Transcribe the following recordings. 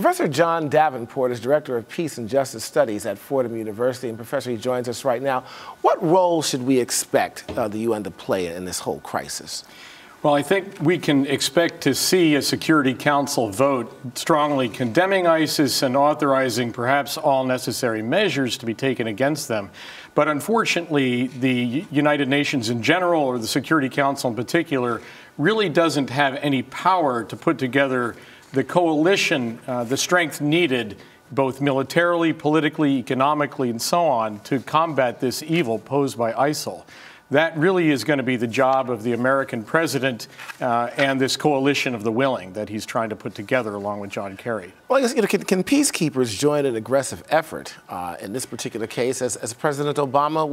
Professor John Davenport is Director of Peace and Justice Studies at Fordham University. And Professor, he joins us right now. What role should we expect the UN to play in this whole crisis? Well, I think we can expect to see a Security Council vote strongly condemning ISIS and authorizing perhaps all necessary measures to be taken against them. But unfortunately, the United Nations in general, or the Security Council in particular, really doesn't have any power to put together the coalition, the strength needed, both militarily, politically, economically, and so on, to combat this evil posed by ISIL. That really is going to be the job of the American president and this coalition of the willing that he's trying to put together along with John Kerry. Well, I guess, can peacekeepers join an aggressive effort in this particular case, as President Obama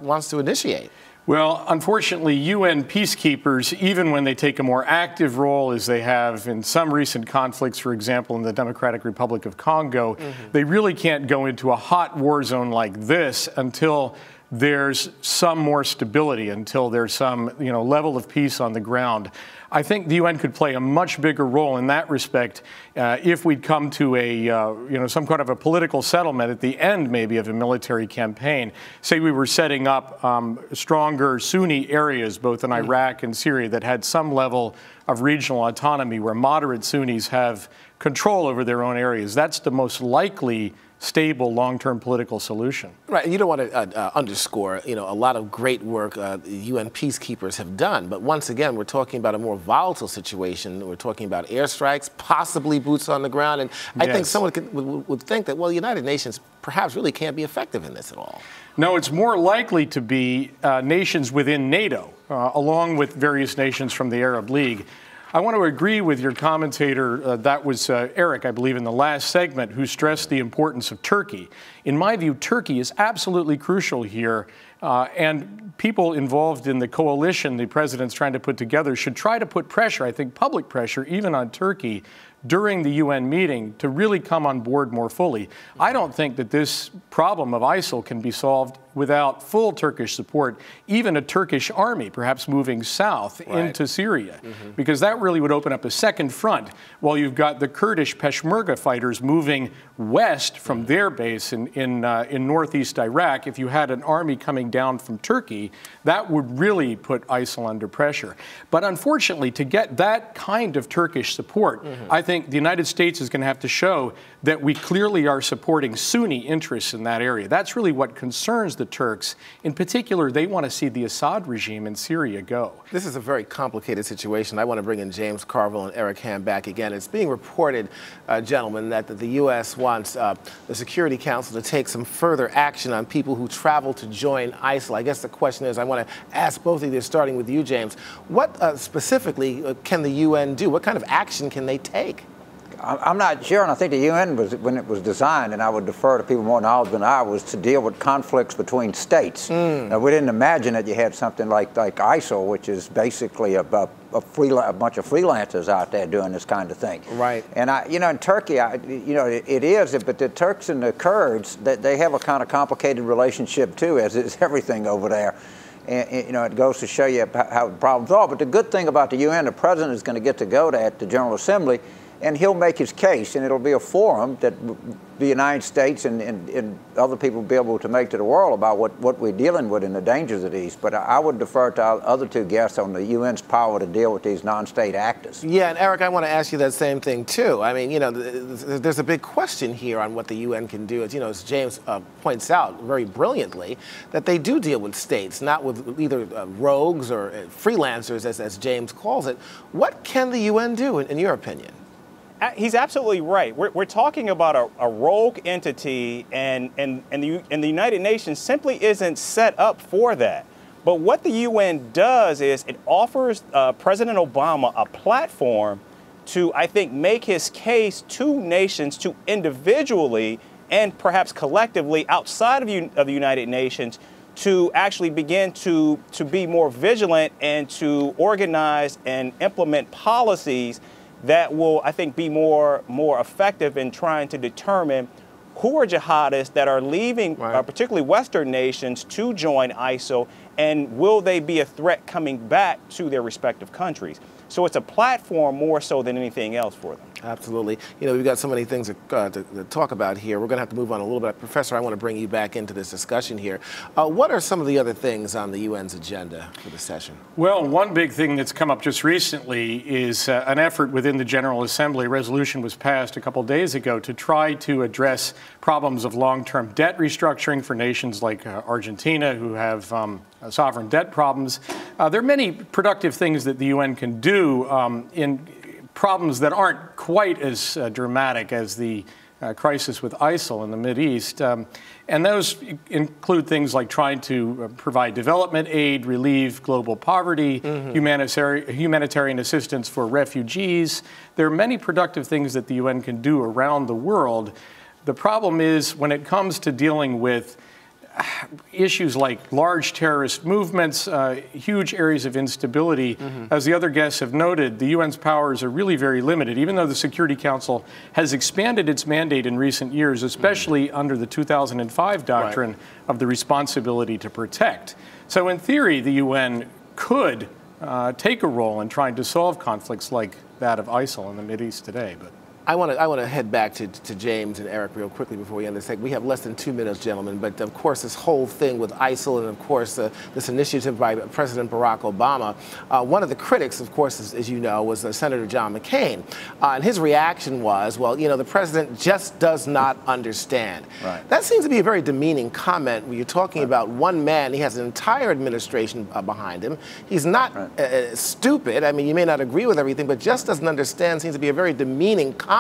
wants to initiate? Well, unfortunately, UN peacekeepers, even when they take a more active role, as they have in some recent conflicts, for example, in the Democratic Republic of Congo, they really can't go into a hot war zone like this until there's some more stability, until there's some level of peace on the ground. I think the UN could play a much bigger role in that respect if we'd come to a some kind of a political settlement at the end, maybe, of a military campaign. Say we were setting up stronger Sunni areas, both in Iraq and Syria, that had some level of regional autonomy, where moderate Sunnis have control over their own areas. That's the most likely stable, long-term political solution. Right, and you don't want to underscore, a lot of great work UN peacekeepers have done. But once again, we're talking about a more volatile situation. We're talking about airstrikes, possibly boots on the ground. And I think someone would think that, well, the United Nations perhaps really can't be effective in this at all. No, it's more likely to be nations within NATO, along with various nations from the Arab League. I want to agree with your commentator, that was Eric, I believe, in the last segment, who stressed the importance of Turkey. In my view, Turkey is absolutely crucial here, and people involved in the coalition the president's trying to put together should try to put pressure, I think public pressure, even on Turkey, during the UN meeting to really come on board more fully. I don't think that this problem of ISIL can be solved without full Turkish support, even a Turkish army perhaps moving south into Syria, because that really would open up a second front while you've got the Kurdish Peshmerga fighters moving west from their base in northeast Iraq. If you had an army coming down from Turkey, that would really put ISIL under pressure. But unfortunately, to get that kind of Turkish support, I think the United States is going to have to show that we clearly are supporting Sunni interests in that area. That's really what concerns the Turks. In particular, they want to see the Assad regime in Syria go. This is a very complicated situation. I want to bring in James Carville and Eric Ham back again. It's being reported, gentlemen, that the U.S. wants the Security Council to take some further action on people who travel to join ISIL. I guess the question is, I want to ask both of you, starting with you, James, what specifically can the UN do? What kind of action can they take? I'm not sure, and I think the UN, when it was designed, and I would defer to people more knowledgeable than I, was to deal with conflicts between states. Now, we didn't imagine that you had something like ISIL, which is basically a bunch of freelancers out there doing this kind of thing. Right. And in Turkey, it is, but the Turks and the Kurds, they have a kind of complicated relationship too, as is everything over there. And, it goes to show you how the problems are. But the good thing about the UN, the president is going to get to go to at the General Assembly, and he'll make his case, and it'll be a forum that the United States and other people will be able to make to the world about what we're dealing with and the dangers of these. But I would defer to our other two guests on the UN's power to deal with these non-state actors. Yeah, and Eric, I want to ask you that same thing, too. I mean, there's a big question here on what the UN can do. As James points out very brilliantly, that they do deal with states, not with either rogues or freelancers, as James calls it. What can the UN do, in your opinion? He's absolutely right. We're talking about a rogue entity, and the United Nations simply isn't set up for that. But what the UN does is it offers President Obama a platform to, I think, make his case to nations to individually and perhaps collectively outside of the United Nations to actually begin to be more vigilant and to organize and implement policies that will, I think, be more effective in trying to determine who are jihadists that are leaving, particularly Western nations, to join ISIL, and will they be a threat coming back to their respective countries? So it's a platform more so than anything else for them. Absolutely. You know, we've got so many things to talk about here. We're going to have to move on a little bit. Professor, I want to bring you back into this discussion here. What are some of the other things on the UN's agenda for the session? Well, one big thing that's come up just recently is an effort within the General Assembly. A resolution was passed a couple days ago to try to address problems of long-term debt restructuring for nations like Argentina, who have sovereign debt problems. There are many productive things that the UN can do in problems that aren't quite as dramatic as the crisis with ISIL in the Mideast. And those include things like trying to provide development aid, relieve global poverty, humanitarian assistance for refugees. There are many productive things that the UN can do around the world. The problem is when it comes to dealing with issues like large terrorist movements, huge areas of instability. As the other guests have noted, the UN's powers are really very limited, even though the Security Council has expanded its mandate in recent years, especially under the 2005 doctrine of the responsibility to protect. So in theory, the UN could take a role in trying to solve conflicts like that of ISIL in the Mideast today. But I want to head back to James and Eric real quickly before we end this segment. We have less than 2 minutes, gentlemen, but of course this whole thing with ISIL and of course this initiative by President Barack Obama, one of the critics, of course, as you know, was Senator John McCain. And his reaction was, well, you know, the president just does not understand. Right. That seems to be a very demeaning comment when you're talking about one man. He has an entire administration behind him. He's not stupid. I mean, you may not agree with everything, but just doesn't understand seems to be a very demeaning comment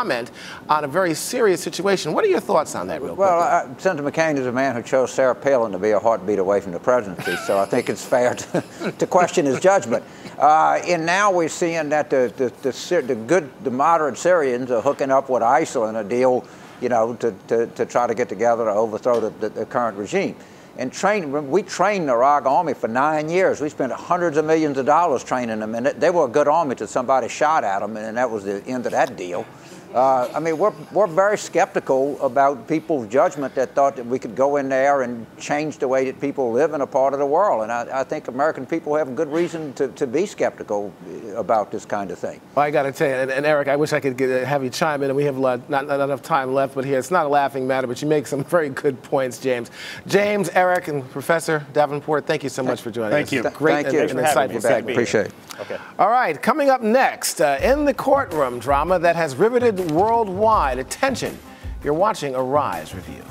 on a very serious situation. What are your thoughts on that, real quick? Well, Senator McCain is a man who chose Sarah Palin to be a heartbeat away from the presidency, so I think it's fair to question his judgment. And now we're seeing that the moderate Syrians are hooking up with ISIL in a deal, you know, to try to get together to overthrow the current regime. And we trained the Iraq army for 9 years. We spent hundreds of millions of dollars training them, and they were a good army till somebody shot at them, and that was the end of that deal. I mean, we're very skeptical about people's judgment that thought that we could go in there and change the way that people live in a part of the world. And I think American people have good reason to be skeptical about this kind of thing. Well, I got to tell you, and Eric, I wish I could have you chime in, and we have not enough time left, but here, it's not a laughing matter, but you make some very good points, James. James, Eric, and Professor Davenport, thank you so much for joining us. Thank you. Great and insightful segment. Appreciate it. Okay. All right, coming up next, in the courtroom, drama that has riveted worldwide attention. You're watching Arise Review.